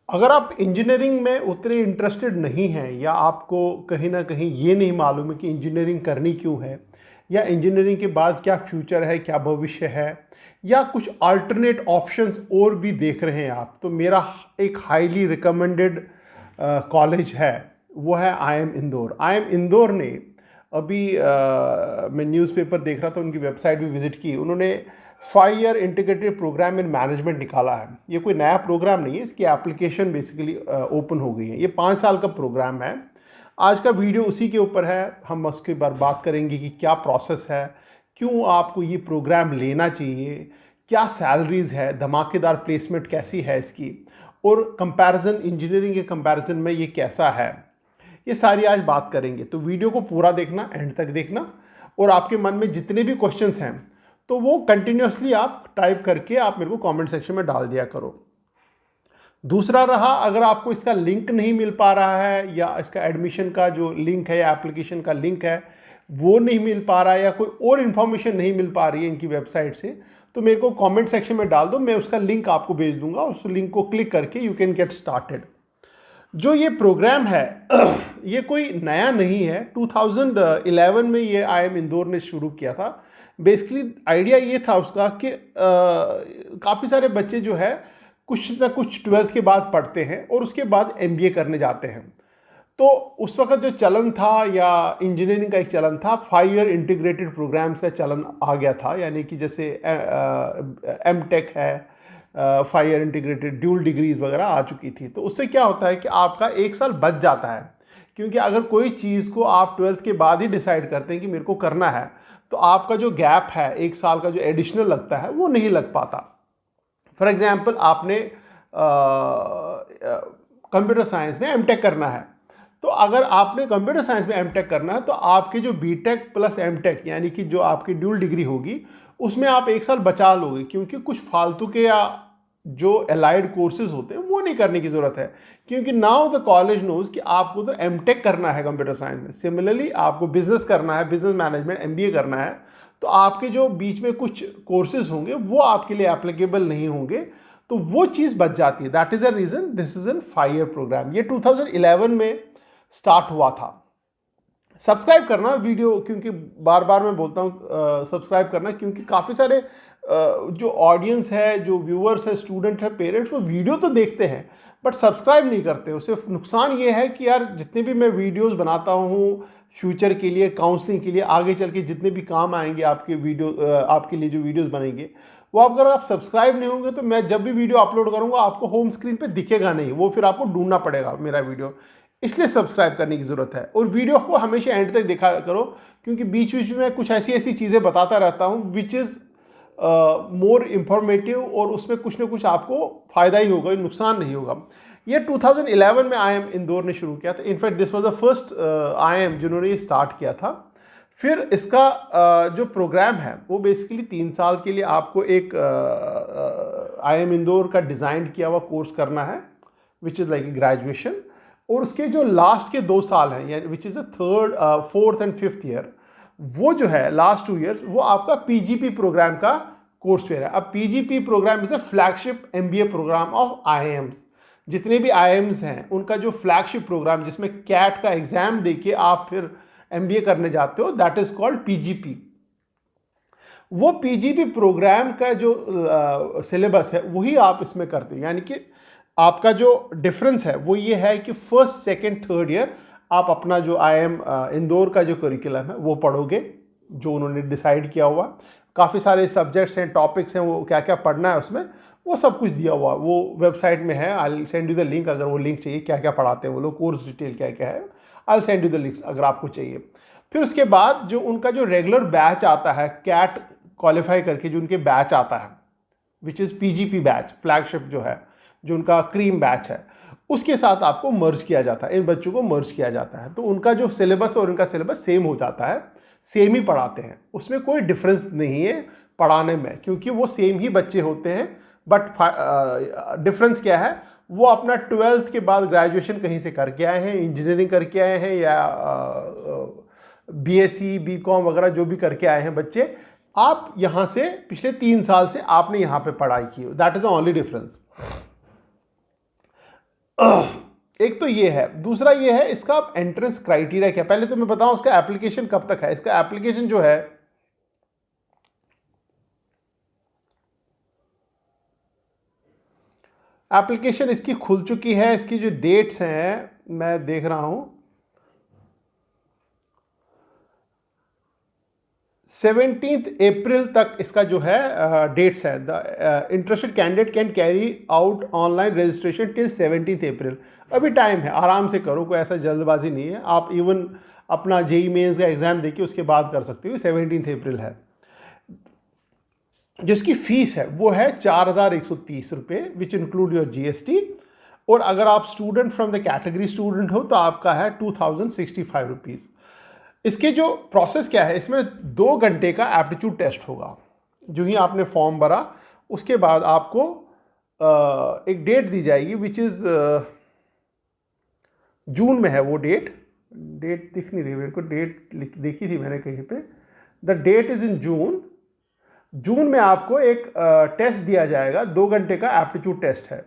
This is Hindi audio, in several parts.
अगर आप इंजीनियरिंग में उतने इंटरेस्टेड नहीं हैं या आपको कहीं ना कहीं ये नहीं मालूम है कि इंजीनियरिंग करनी क्यों है या इंजीनियरिंग के बाद क्या फ्यूचर है, क्या भविष्य है, या कुछ अल्टरनेट ऑप्शंस और भी देख रहे हैं आप, तो मेरा एक हाईली रिकमेंडेड कॉलेज है, वो है IIM इंदौर। IIM इंदौर ने अभी मैं न्यूज़पेपर देख रहा था, उनकी वेबसाइट भी विजिट की, उन्होंने 5 year integrated programme in management निकाला है। ये कोई नया प्रोग्राम नहीं है, इसकी एप्लीकेशन बेसिकली ओपन हो गई है। ये 5 साल का प्रोग्राम है। आज का वीडियो उसी के ऊपर है। हम उसके बारे बात करेंगे कि क्या प्रोसेस है, क्यों आपको ये प्रोग्राम लेना चाहिए, क्या सैलरीज है, धमाकेदार प्लेसमेंट कैसी है इसकी, और कंपैरिजन इंजीनियरिंग के कंपैरिजन में ये कैसा है, ये सारी आज बात करेंगे। तो वीडियो को पूरा देखना, एंड तक देखना, और आपके मन में जितने भी क्वेश्चंस हैं तो वो कंटिन्यूसली आप टाइप करके आप मेरे को कमेंट सेक्शन में डाल दिया करो। दूसरा रहा, अगर आपको इसका लिंक नहीं मिल पा रहा है या इसका एडमिशन का जो लिंक है या एप्लीकेशन का लिंक है वो नहीं मिल पा रहा है या कोई और इन्फॉर्मेशन नहीं मिल पा रही है इनकी वेबसाइट से, तो मेरे को कमेंट सेक्शन में डाल दो, मैं उसका लिंक आपको भेज दूंगा। उस लिंक को क्लिक करके यू कैन गेट स्टार्टेड। जो ये प्रोग्राम है ये कोई नया नहीं है। 2011 में ये IIM इंदौर ने शुरू किया था। बेसिकली आइडिया ये था उसका कि काफ़ी सारे बच्चे जो है कुछ ना कुछ 12th के बाद पढ़ते हैं और उसके बाद MBA करने जाते हैं। तो उस वक्त जो चलन था या इंजीनियरिंग का एक चलन था, 5 ईयर इंटीग्रेटेड प्रोग्राम्स का चलन आ गया था, यानी कि जैसे MTech है, 5 ईयर इंटीग्रेटेड ड्यूल डिग्रीज वगैरह आ चुकी थी। तो उससे क्या होता है कि आपका 1 साल बच जाता है, क्योंकि अगर कोई चीज़ को आप 12th के बाद ही डिसाइड करते हैं कि मेरे को करना है, तो आपका जो गैप है 1 साल का जो एडिशनल लगता है वो नहीं लग पाता। फॉर एग्जाम्पल, आपने कंप्यूटर साइंस में MTech करना है, तो अगर आपने कंप्यूटर साइंस में MTech करना है तो आपकी जो BTech प्लस MTech यानी कि जो आपकी ड्यूल डिग्री होगी उसमें आप 1 साल बचा लोगे, क्योंकि कुछ फालतू के या जो एलाइड कोर्सेज होते हैं वो नहीं करने की ज़रूरत है, क्योंकि नाउ द कॉलेज नोज कि आपको तो MTech करना है कंप्यूटर साइंस में। सिमिलरली आपको बिजनेस करना है, बिजनेस मैनेजमेंट MBA करना है, तो आपके जो बीच में कुछ कोर्सेज होंगे वो आपके लिए एप्लीकेबल नहीं होंगे, तो वो चीज़ बच जाती है। That is a reason this is an 5 year programme. ये 2011 में स्टार्ट हुआ था। सब्सक्राइब करना वीडियो, क्योंकि बार बार मैं बोलता हूँ सब्सक्राइब करना, क्योंकि काफ़ी सारे जो ऑडियंस है, जो व्यूअर्स है, स्टूडेंट है, पेरेंट्स, वो वीडियो तो देखते हैं बट सब्सक्राइब नहीं करते। उससे नुकसान ये है कि यार जितने भी मैं वीडियोस बनाता हूँ फ्यूचर के लिए, काउंसलिंग के लिए, आगे चल के जितने भी काम आएंगे आपके वीडियो, आपके लिए जो वीडियोस बनेंगे, वो अगर आप सब्सक्राइब नहीं होंगे तो मैं जब भी वीडियो अपलोड करूँगा आपको होम स्क्रीन पे दिखेगा नहीं, वो फिर आपको ढूंढना पड़ेगा मेरा वीडियो। इसलिए सब्सक्राइब करने की ज़रूरत है, और वीडियो को हमेशा एंड तक देखा करो, क्योंकि बीच बीच में कुछ ऐसी ऐसी चीज़ें बताता रहता हूँ विच इज़ मोर इंफॉर्मेटिव, और उसमें कुछ ना कुछ आपको फ़ायदा ही होगा, नुकसान नहीं होगा। ये 2011 में IIM इंदौर ने शुरू किया था। In fact this was the first IIM जिन्होंने ये स्टार्ट किया था। फिर इसका जो प्रोग्राम है वो बेसिकली 3 साल के लिए आपको एक IIM इंदौर का डिज़ाइन किया हुआ कोर्स करना है, which is like a graduation, और उसके जो लास्ट के 2 साल हैं, यानी which is a 3rd, 4th and 5th year, वो जो है लास्ट 2 ईयर्स वो आपका PGP प्रोग्राम का कोर्स फेयर है। अब PGP programme is a flagship MBA programme of IIMs। जितने भी IIMs हैं उनका जो फ्लैगशिप प्रोग्राम, जिसमें CAT का एग्जाम देके आप फिर MBA करने जाते हो, दैट इज कॉल्ड PGP। वो PGP प्रोग्राम का जो सिलेबस है वही आप इसमें करते हो, यानी कि आपका जो डिफरेंस है वो ये है कि 1st, 2nd, 3rd ईयर आप अपना जो IIM इंदौर का जो करिकुलम है वो पढ़ोगे, जो उन्होंने डिसाइड किया हुआ। काफ़ी सारे सब्जेक्ट्स हैं, टॉपिक्स हैं, वो क्या क्या पढ़ना है उसमें वो सब कुछ दिया हुआ, वो वेबसाइट में है। I send you the link, अगर वो लिंक चाहिए, क्या क्या पढ़ाते हैं वो लोग, कोर्स डिटेल क्या क्या है, I send you the links अगर आपको चाहिए। फिर उसके बाद जो उनका जो रेगुलर बैच आता है, CAT क्वालिफाई करके जो उनके बैच आता है, which is PGP batch, flagship जो है, जो उनका क्रीम बैच है, उसके साथ आपको मर्ज किया जाता है, इन बच्चों को मर्ज किया जाता है। तो उनका जो सिलेबस और उनका सिलेबस सेम हो जाता है, सेम ही पढ़ाते हैं, उसमें कोई डिफरेंस नहीं है पढ़ाने में, क्योंकि वो सेम ही बच्चे होते हैं। बट डिफरेंस क्या है, वो अपना 12th के बाद ग्रेजुएशन कहीं से करके आए हैं, इंजीनियरिंग करके आए हैं, या BSc BCom वगैरह जो भी करके आए हैं बच्चे, आप यहाँ से पिछले 3 साल से आपने यहाँ पे पढ़ाई की, that is the only difference. एक तो ये है, दूसरा ये है इसका एंट्रेंस क्राइटेरिया क्या। पहले तो मैं बताऊं उसका एप्लीकेशन कब तक है। इसका एप्लीकेशन जो है एप्लीकेशन इसकी खुल चुकी है। इसकी जो डेट्स हैं मैं देख रहा हूं, 17 अप्रैल तक इसका जो है डेट्स है। The interested candidate can carry out online registration till 17 अप्रैल। अभी टाइम है, आराम से करो, कोई ऐसा जल्दबाजी नहीं है। आप इवन अपना जेई मेंस का एग्जाम देखिए उसके बाद कर सकते हो। 17 अप्रैल है। जिसकी फीस है वो है 4,130 रुपये, विच इंक्लूड योर जीएसटी। और अगर आप student from the category student हो तो आपका है 2,065 रुपीज़। इसके जो प्रोसेस क्या है, इसमें 2 घंटे का एप्टीट्यूड टेस्ट होगा। जो ही आपने फॉर्म भरा उसके बाद आपको एक डेट दी जाएगी, विच इज़ जून में है। वो डेट दिख नहीं रही मेरे को, डेट देखी थी मैंने कहीं पे। द डेट इज़ इन जून। जून में आपको एक टेस्ट दिया जाएगा, 2 घंटे का एप्टीट्यूड टेस्ट है।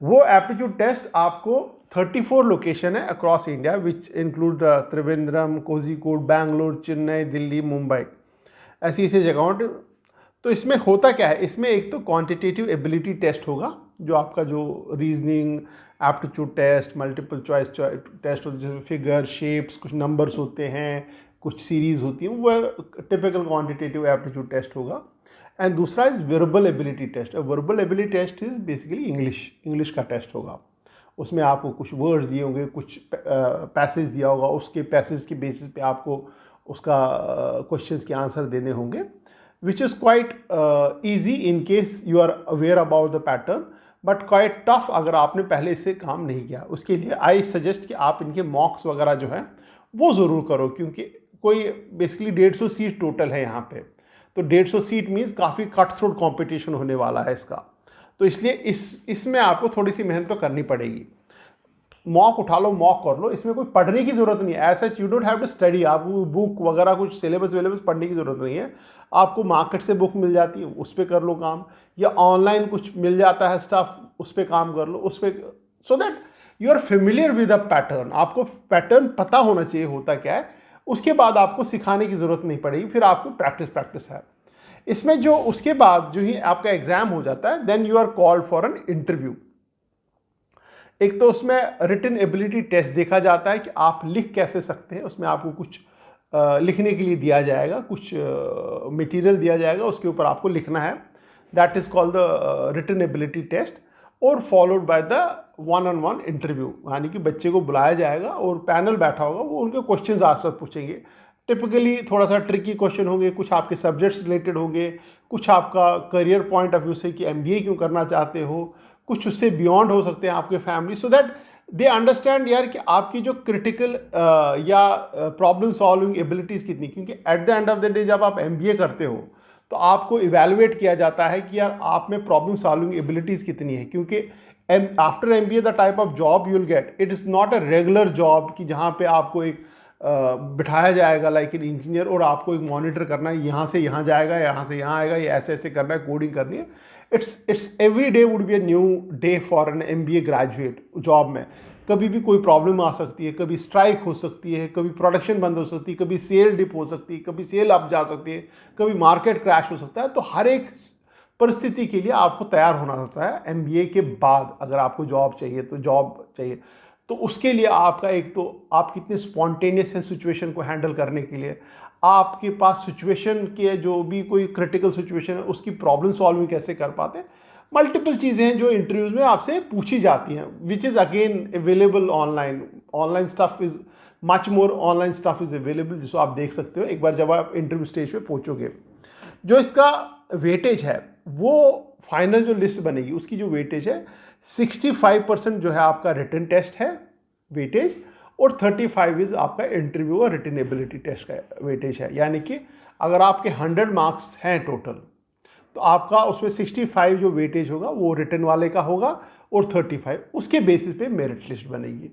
वो एप्टीट्यूड टेस्ट आपको 34 लोकेशन है across India, which include Trivandrum, Kozhikode, Bangalore, Chennai, Delhi, Mumbai, ऐसी ऐसी जगहों। तो इसमें होता क्या है, इसमें एक तो क्वांटिटेटिव एबिलिटी टेस्ट होगा, जो आपका जो reasoning, aptitude test, multiple choice test होते हैं, फिगर, शेप्स, कुछ नंबर्स होते हैं, कुछ सीरीज होती हैं, वो टिपिकल क्वांटिटेटिव एप्टीट्यूड टेस्ट होगा। एंड दूसरा is verbal ability test. Verbal ability test is basically English का टेस्ट होगा। उसमें आपको कुछ वर्ड्स दिए होंगे, कुछ पैसेज दिया होगा, उसके पैसेज के बेसिस पे आपको उसका क्वेश्चंस के आंसर देने होंगे, which is quite easy in case you are aware about the pattern, but quite tough अगर आपने पहले इससे काम नहीं किया। उसके लिए आई सजेस्ट कि आप इनके मॉक्स वगैरह जो है वो ज़रूर करो, क्योंकि कोई बेसिकली 150 सीट टोटल है यहाँ पे। तो 150 सीट मीन्स काफ़ी कट थ्रोट कॉम्पिटिशन होने वाला है इसका। तो इसलिए इसमें आपको थोड़ी सी मेहनत तो करनी पड़ेगी। मॉक उठा लो, मॉक कर लो, इसमें कोई पढ़ने की ज़रूरत नहीं है। ऐसा you don't have to study, आपको बुक वगैरह कुछ सिलेबस वेलेबस पढ़ने की ज़रूरत नहीं है। आपको मार्केट से बुक मिल जाती है, उस पर कर लो काम, या ऑनलाइन कुछ मिल जाता है स्टफ, उस पर काम कर लो, उस पर, so that you are familiar with a pattern. आपको पैटर्न पता होना चाहिए होता क्या है। उसके बाद आपको सिखाने की ज़रूरत नहीं पड़ेगी, फिर आपको प्रैक्टिस है इसमें। जो उसके बाद जो ही आपका एग्ज़ाम हो जाता है, then you are called for an interview. एक तो उसमें रिटन एबिलिटी टेस्ट देखा जाता है कि आप लिख कैसे सकते हैं। उसमें आपको कुछ लिखने के लिए दिया जाएगा, कुछ मटेरियल दिया जाएगा, उसके ऊपर आपको लिखना है। That is called the written ability test, और followed by the 1-on-1 interview. यानी कि बच्चे को बुलाया जाएगा और पैनल बैठा होगा, वो उनके क्वेश्चंस आंसर पूछेंगे। टिपिकली थोड़ा सा ट्रिकी क्वेश्चन होंगे, कुछ आपके सब्जेक्ट्स रिलेटेड होंगे, कुछ आपका करियर पॉइंट ऑफ व्यू से कि MBA क्यों करना चाहते हो, कुछ उससे बियॉन्ड हो सकते हैं आपके family, so that they understand यार कि आपकी जो क्रिटिकल या प्रॉब्लम सॉल्विंग एबिलिटीज़ कितनी। क्योंकि at the end of the day जब आप MBA करते हो तो आपको इवेलुएट किया जाता है कि यार आप में प्रॉब्लम सॉल्विंग एबिलिटीज़ कितनी है। क्योंकि after MBA the type of job you will get, it is not a regular job कि जहाँ पे आपको एक बिठाया जाएगा लाइक एन इंजीनियर, और आपको एक मॉनिटर करना है, यहाँ से यहाँ जाएगा, यहाँ से यहाँ आएगा, ये ऐसे ऐसे करना है, कोडिंग करनी है। It's every day would be a new day for an MBA graduate job में। कभी भी कोई प्रॉब्लम आ सकती है, कभी स्ट्राइक हो सकती है, कभी प्रोडक्शन बंद हो सकती है, कभी सेल डिप हो सकती है, कभी सेल अप जा सकती है, कभी मार्केट क्रैश हो सकता है। तो हर एक परिस्थिति के लिए आपको तैयार होना होता है। MBA के बाद अगर आपको जॉब चाहिए तो जॉब चाहिए, तो उसके लिए आपका एक तो आप कितने स्पॉन्टेनियस हैं सिचुएशन को हैंडल करने के लिए, आपके पास सिचुएशन के जो भी कोई क्रिटिकल सिचुएशन है उसकी प्रॉब्लम सॉल्विंग कैसे कर पाते हैं। मल्टीपल चीज़ें हैं जो इंटरव्यूज़ में आपसे पूछी जाती हैं, which is again available online stuff is much more, online stuff is available, जिसको आप देख सकते हो एक बार जब आप इंटरव्यू स्टेज पे पहुँचोगे। जो इसका वेटेज है वो फाइनल जो लिस्ट बनेगी उसकी जो वेटेज है 65% जो है आपका रिटन टेस्ट है वेटेज, और 35 इज़ आपका इंटरव्यू और रिटन एबिलिटी टेस्ट का वेटेज है। यानी कि अगर आपके 100 मार्क्स हैं टोटल, तो आपका उसमें 65 जो वेटेज होगा वो रिटन वाले का होगा, और 35 उसके बेसिस पे मेरिट लिस्ट बनेगी।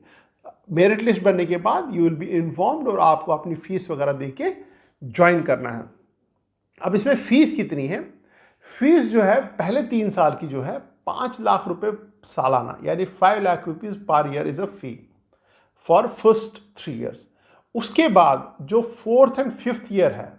मेरिट लिस्ट बनने के बाद यू विल बी इन्फॉर्म्ड, और आपको अपनी फीस वगैरह दे के ज्वाइन करना है। अब इसमें फ़ीस कितनी है? फीस जो है पहले 3 साल की जो है 5 लाख रुपए सालाना, यानी 5 lakh rupees per year is a fee for first 3 years. उसके बाद जो 4th एंड 5th ईयर है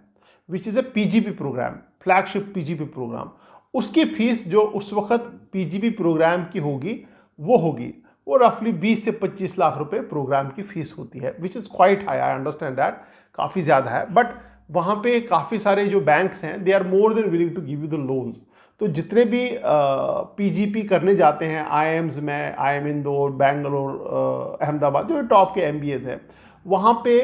which is a PGP programme, flagship PGP programme, उसकी फीस जो उस वक्त पीजीपी प्रोग्राम की होगी वो रफली 20 से 25 लाख रुपए प्रोग्राम की फीस होती है, which is quite high, I understand that, काफ़ी ज़्यादा है। बट वहाँ पे काफ़ी सारे जो बैंक्स हैं they are more than willing to give you the loans. तो जितने भी पीजीपी करने जाते हैं आईएम्स में, आईएम इंदौर, बेंगलोर, अहमदाबाद, जो टॉप के एमबीएस हैं, वहाँ पे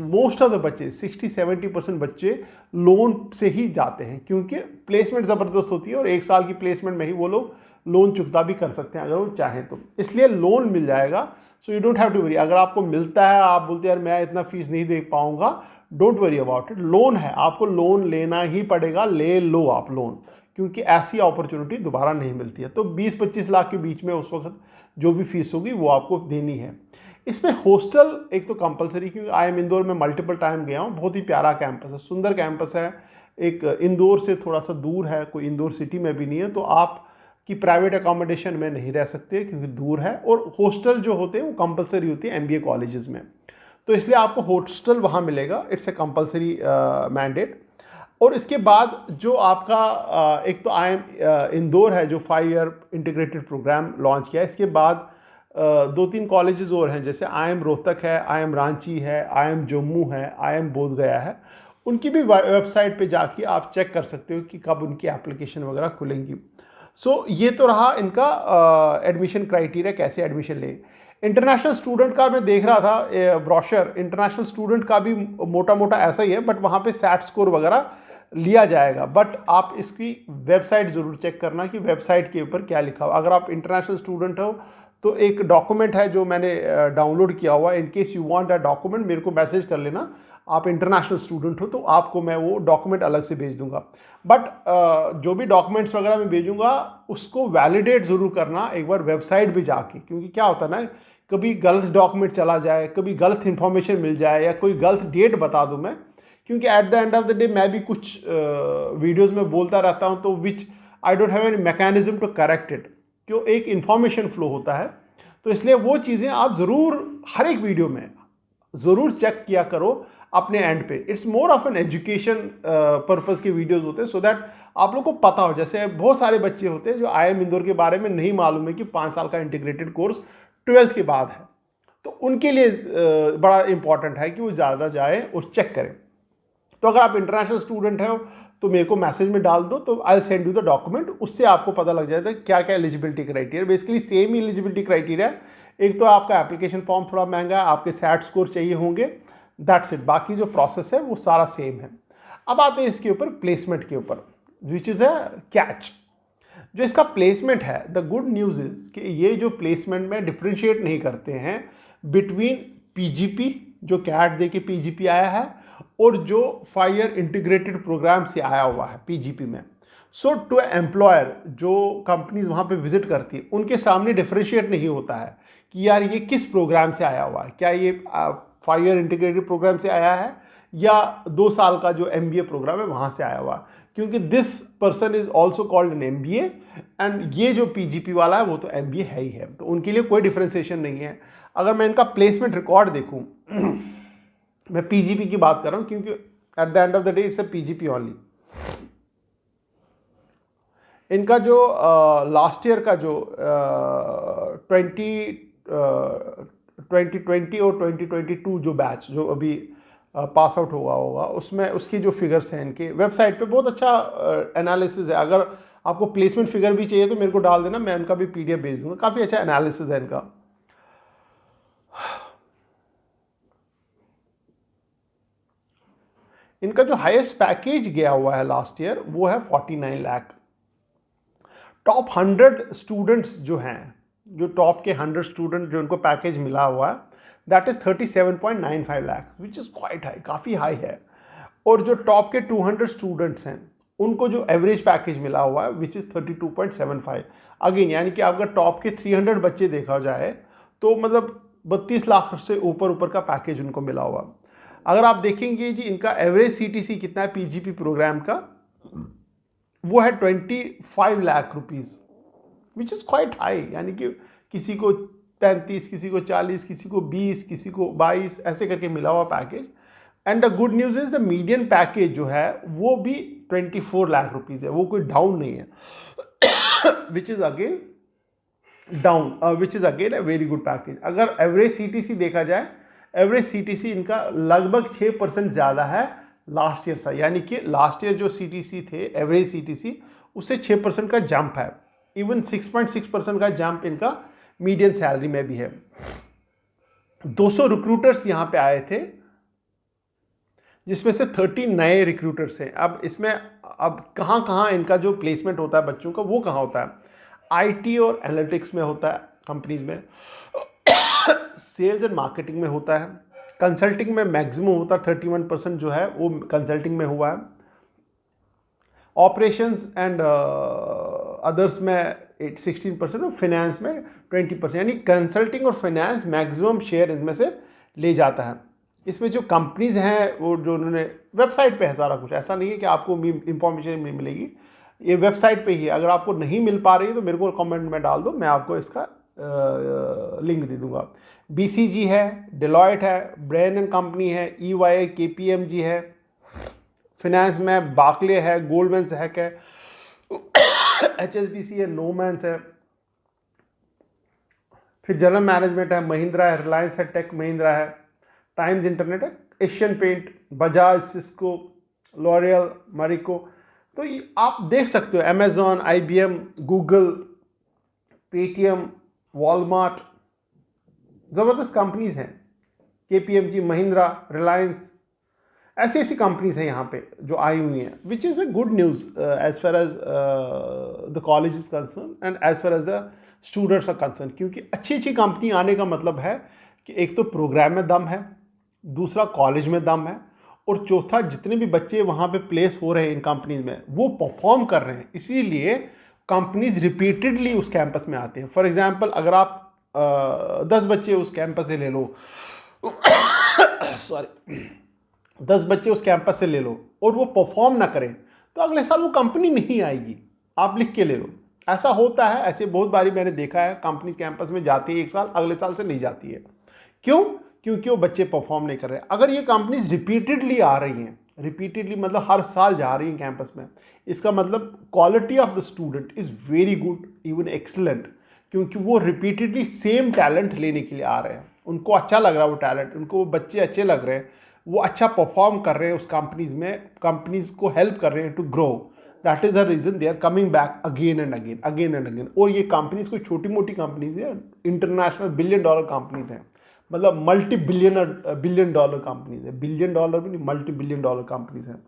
मोस्ट ऑफ द बच्चे 60-70% बच्चे लोन से ही जाते हैं, क्योंकि प्लेसमेंट ज़बरदस्त होती है और 1 साल की प्लेसमेंट में ही वो लोग लोन चुकता भी कर सकते हैं अगर वो चाहें तो, इसलिए लोन मिल जाएगा। So you don't have to worry. अगर आपको मिलता है, आप बोलते हैं यार मैं इतना फीस नहीं दे पाऊंगा, don't worry about it. Loan है, आपको लोन लेना ही पड़ेगा, ले लो आप लोन, क्योंकि ऐसी अपॉर्चुनिटी दोबारा नहीं मिलती है। तो 20-25 लाख के बीच में उस वक्त जो भी फीस होगी वो आपको देनी है। इसमें हॉस्टल एक तो कंपलसरी, क्योंकि आईएम इंदौर में मल्टीपल टाइम गया हूँ, बहुत ही प्यारा कैंपस है, सुंदर कैंपस है। एक इंदौर से थोड़ा सा दूर है, कोई इंदौर सिटी में भी नहीं है, तो आप कि प्राइवेट अकोमोडेशन में नहीं रह सकते क्योंकि दूर है, और हॉस्टल जो होते हैं वो कंपलसरी होती है एमबीए कॉलेजेस में, तो इसलिए आपको हॉस्टल वहाँ मिलेगा, इट्स ए कंपलसरी मैंडेट। और इसके बाद जो आपका एक तो आईएम इंदौर है जो 5 ईयर इंटीग्रेटेड प्रोग्राम लॉन्च किया है, इसके बाद 2-3 कॉलेजेस और हैं, जैसे आईएम रोहतक है, आईएम रांची है, आईएम जम्मू है, आईएम बोध गया है। उनकी भी वेबसाइट पे जाके आप चेक कर सकते हो कि कब उनकी एप्लीकेशन वगैरह खुलेंगी। सो ये तो रहा इनका एडमिशन क्राइटेरिया, कैसे एडमिशन ले। इंटरनेशनल स्टूडेंट का मैं देख रहा था ब्रोशर, इंटरनेशनल स्टूडेंट का भी मोटा मोटा ऐसा ही है, बट वहाँ पे सैट स्कोर वगैरह लिया जाएगा। बट आप इसकी वेबसाइट ज़रूर चेक करना कि वेबसाइट के ऊपर क्या लिखा हुआ। अगर आप इंटरनेशनल स्टूडेंट हो तो एक डॉक्यूमेंट है जो मैंने डाउनलोड किया हुआ है, इन case you want that document मेरे को मैसेज कर लेना, आप इंटरनेशनल स्टूडेंट हो तो आपको मैं वो डॉक्यूमेंट अलग से भेज दूंगा। बट जो भी डॉक्यूमेंट्स वगैरह मैं भेजूंगा उसको वैलिडेट ज़रूर करना एक बार वेबसाइट भी जाके, क्योंकि क्या होता है ना, कभी गलत डॉक्यूमेंट चला जाए, कभी गलत इन्फॉर्मेशन मिल जाए, या कोई गलत डेट बता दूं मैं, क्योंकि at the end of the day मैं भी कुछ वीडियोज़ में बोलता रहता हूँ तो which I don't have any mechanism to correct it, क्यों एक इन्फॉर्मेशन फ्लो होता है। तो इसलिए वो चीज़ें आप ज़रूर हर एक वीडियो में ज़रूर चेक किया करो अपने एंड पे। It's more of an education purpose के वीडियोस होते हैं, सो दैट आप लोग को पता हो। जैसे बहुत सारे बच्चे होते हैं जो आईएम इंदौर के बारे में नहीं मालूम है कि 5 साल का इंटीग्रेटेड कोर्स 12th के बाद है, तो उनके लिए बड़ा इंपॉर्टेंट है कि वो ज़्यादा जाए और चेक करें। तो अगर आप इंटरनेशनल स्टूडेंट हो तो मेरे को मैसेज में डाल दो, तो I will send you the document, उससे आपको पता लग जाता है क्या क्या एलिजिबिलिटी क्राइटेरिया। बेसिकली सेम ही एलिजिबिलिटी क्राइटेरिया, एक तो आपका एप्लीकेशन फॉर्म थोड़ा महंगा है, आपके सैट स्कोर चाहिए होंगे, दैट्स इट। बाकी जो प्रोसेस है वो सारा सेम है। अब आते हैं इसके ऊपर प्लेसमेंट के ऊपर, विच इज़ अ कैच। जो इसका प्लेसमेंट है, द गुड न्यूज़ इज़ कि ये जो प्लेसमेंट में डिफ्रेंशिएट नहीं करते हैं बिटवीन पीजीपी जो कैट दे के पीजीपी आया है और जो 5 ईयर इंटीग्रेटेड प्रोग्राम से आया हुआ है पीजीपी में। सो टू एम्प्लॉयर जो कंपनीज वहाँ पे विजिट करती है उनके सामने डिफ्रेंशिएट नहीं होता है कि यार ये किस प्रोग्राम से आया हुआ है, क्या ये 5 ईयर इंटीग्रेटेड प्रोग्राम से आया है या 2 साल का जो एमबीए प्रोग्राम है वहाँ से आया हुआ है, क्योंकि this person is also called an MBA and ये जो पीजीपी वाला है वो तो एमबीए है ही है, तो उनके लिए कोई डिफ्रेंसिएशन नहीं है। अगर मैं इनका प्लेसमेंट रिकॉर्ड देखूँ, मैं पीजीपी की बात कर रहा हूँ क्योंकि at the end of the day it's a PGP only. इनका जो लास्ट ईयर का जो 2020 और 2022 जो बैच जो अभी पास आउट हुआ होगा उसमें उसकी जो फिगर्स हैं इनके वेबसाइट पे बहुत अच्छा एनालिसिस है। अगर आपको प्लेसमेंट फिगर भी चाहिए तो मेरे को डाल देना, मैं उनका भी पीडीएफ भेज दूंगा, काफ़ी अच्छा एनालिसिस है इनका। इनका जो हाईएस्ट पैकेज गया हुआ है लास्ट ईयर वो है 49 लाख। टॉप 100 स्टूडेंट्स जो हैं, जो टॉप के 100 स्टूडेंट जो उनको पैकेज मिला हुआ है that is 37.95 lakh, which is quite high, काफ़ी हाई है। और जो टॉप के 200 स्टूडेंट्स हैं उनको जो एवरेज पैकेज मिला हुआ है विच इज़ 32.75। अगेन यानी कि अगर टॉप के 300 बच्चे देखा जाए तो मतलब 32 लाख से ऊपर का पैकेज उनको मिला हुआ। अगर आप देखेंगे जी इनका एवरेज सीटीसी कितना है पीजीपी प्रोग्राम का, वो है 25 lakh rupees which is quite high, यानी कि किसी को 35, किसी को 40, किसी को 20, किसी को 22 ऐसे करके मिला हुआ package. And the good news is the median package जो है वो भी 24 लाख रुपीज़ है, वो कोई डाउन नहीं है, which is again a very good package. अगर एवरेज CTC देखा जाए, एवरेज CTC इनका लगभग 6% ज़्यादा है लास्ट ईयर से, यानी कि लास्ट ईयर जो CTC थे, एवरेज CTC, उससे 6% का जंप है। इवन 6.6% का जंप इनका मीडियन सैलरी में भी है। 200 रिक्रूटर्स यहाँ पे आए थे, जिसमें से 30 नए रिक्रूटर्स हैं। अब इसमें कहाँ इनका जो प्लेसमेंट होता है बच्चों का, वो कहाँ होता है? IT और एनालिटिक्स में होता है कंपनीज में, सेल्स एंड मार्केटिंग में होता है, कंसल्टिंग में मैक्सिमम होता है, 31% जो है वो कंसल्टिंग में हुआ है, ऑपरेशंस एंड अदर्स में 16% और फाइनेंस में 20%, यानी कंसल्टिंग और फाइनेंस मैक्सिमम शेयर इनमें से ले जाता है। इसमें जो कंपनीज हैं वो जो उन्होंने वेबसाइट पे है सारा कुछ, ऐसा नहीं है कि आपको इंफॉर्मेशन नहीं मिलेगी, ये वेबसाइट पे ही है। अगर आपको नहीं मिल पा रही है तो मेरे को कमेंट में डाल दो, मैं आपको इसका लिंक दे दूंगा। BCG है, डेलॉयट है, ब्रेन एंड कंपनी है, EY, KPMG है, फिनेंस में बार्कले है, गोल्डमैन सैक है, HSBC है, नोमैंस है, फिर जनरल मैनेजमेंट है, महिंद्रा है, रिलायंस है, टेक महिंद्रा है, टाइम्स इंटरनेट है, Asian Paint, Bajaj, Cisco, L'Oreal, Marico. तो आप देख सकते हो Amazon, IBM, Google, Paytm, Walmart, ज़बरदस्त कंपनीज हैं, KPMG, महिंद्रा, रिलायंस, ऐसी ऐसी कंपनीज हैं यहाँ पे जो आई हुई हैं, which is a good news as far as the college is concern and as far as the students are concern. क्योंकि अच्छी अच्छी कंपनी आने का मतलब है कि एक तो प्रोग्राम में दम है, दूसरा कॉलेज में दम है, और चौथा जितने भी बच्चे वहाँ पे प्लेस हो रहे हैं इन कंपनीज में वो परफॉर्म कर रहे हैं, इसीलिए कंपनीज रिपीटेडली उस कैंपस में आते हैं। फॉर एग्जांपल अगर आप 10 बच्चे उस कैंपस से ले लो सॉरी 10 बच्चे उस कैंपस से ले लो और वो परफॉर्म ना करें तो अगले साल वो कंपनी नहीं आएगी। आप लिख के ले लो, ऐसा होता है, ऐसे बहुत बारी मैंने देखा है। कंपनी कैंपस में जाती है एक साल, अगले साल से नहीं जाती है। क्यों? क्योंकि वो बच्चे परफॉर्म नहीं कर रहे। अगर ये कंपनीज रिपीटेडली आ रही हैं, रिपीटेडली मतलब हर साल जा रही हैं कैंपस में, इसका मतलब quality of the student is very good, even excellent, क्योंकि वो रिपीटेडली सेम टैलेंट लेने के लिए आ रहे हैं। उनको अच्छा लग रहा है वो टैलेंट, उनको वो बच्चे अच्छे लग रहे हैं, वो अच्छा परफॉर्म कर रहे हैं उस कंपनीज में, कंपनीज को हेल्प कर रहे हैं to grow. That is the reason they are coming back again and again. और ये कंपनीज कोई छोटी मोटी कंपनीज है, इंटरनेशनल $1 बिलियन कंपनीज हैं, मतलब बिलियन डॉलर कंपनीज है, $1 बिलियन भी नहीं, $1 बिलियन कंपनीज हैं।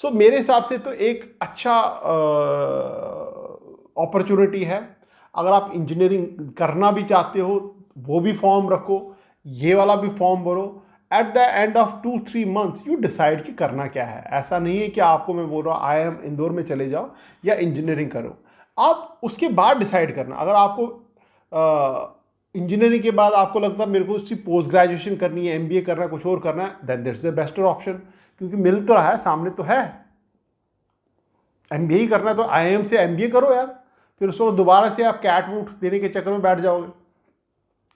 सो मेरे हिसाब से तो एक अच्छा अपॉर्चुनिटी है। अगर आप इंजीनियरिंग करना भी चाहते हो वो भी फॉर्म रखो, ये वाला भी फॉर्म भरो। Eight the end of 2-3 months you decide कि करना क्या है। ऐसा नहीं है कि आपको मैं बोल रहा हूँ IIM इंदौर में चले जाओ या इंजीनियरिंग करो, आप उसके बाद डिसाइड करना। अगर आपको इंजीनियरिंग के बाद आपको लगता है मेरे को उसकी पोस्ट ग्रेजुएशन करनी है, MBA करना है, कुछ और करना है, देन दैट्स द बेस्टर ऑप्शन, क्योंकि मिल तो रहा है, सामने तो है। MBA ही करना है तो IIM से MBA करो यार, फिर उसको दोबारा से आप कैट वूट देने के चक्कर में बैठ जाओगे।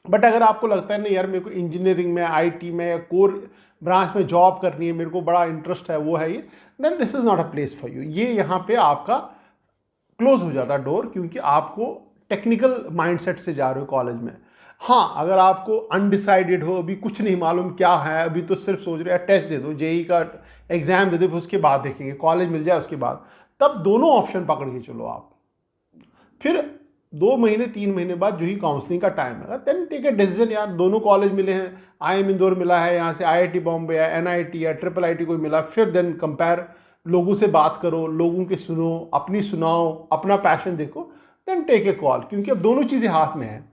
बट अगर आपको लगता है नहीं यार मेरे को इंजीनियरिंग में, IT में या कोर ब्रांच में जॉब करनी है, मेरे को बड़ा इंटरेस्ट है, वो है ये, then this is not a place for you. ये यहाँ पे आपका क्लोज हो जाता है डोर, क्योंकि आपको टेक्निकल माइंडसेट से जा रहे हो कॉलेज में। हाँ, अगर आपको अनडिसाइडेड हो, अभी कुछ नहीं मालूम क्या है, अभी तो सिर्फ सोच रहे हैं टेस्ट दे दो, JEE का एग्ज़ाम दे दो, उसके बाद देखेंगे, कॉलेज मिल जाए उसके बाद, तब दोनों ऑप्शन पकड़ के चलो आप। फिर 2 महीने 3 महीने बाद जो ही काउंसलिंग का टाइम है, देन टेक ए डिसीजन। यार दोनों कॉलेज मिले हैं, IIM इंदौर मिला है, यहाँ से IIT बॉम्बे है, NIT है, IIIT कोई मिला, फिर देन कंपेयर, लोगों से बात करो, लोगों की सुनो, अपनी सुनाओ, अपना पैशन देखो, देन टेक ए कॉल, क्योंकि अब दोनों चीज़ें हाथ में हैं।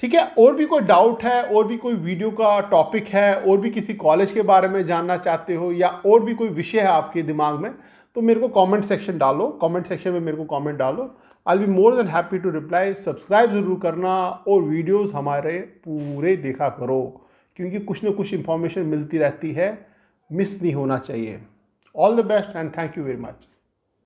ठीक है, और भी कोई डाउट है, और भी कोई वीडियो का टॉपिक है, और भी किसी कॉलेज के बारे में जानना चाहते हो, या और भी कोई विषय है आपके दिमाग में, तो मेरे को कमेंट सेक्शन डालो, कमेंट सेक्शन में मेरे को कमेंट डालो। I will be more than happy to reply. Subscribe ज़रूर करना और वीडियोस हमारे पूरे देखा करो, क्योंकि कुछ ना कुछ इंफॉर्मेशन मिलती रहती है, मिस नहीं होना चाहिए। All the best and thank you very much.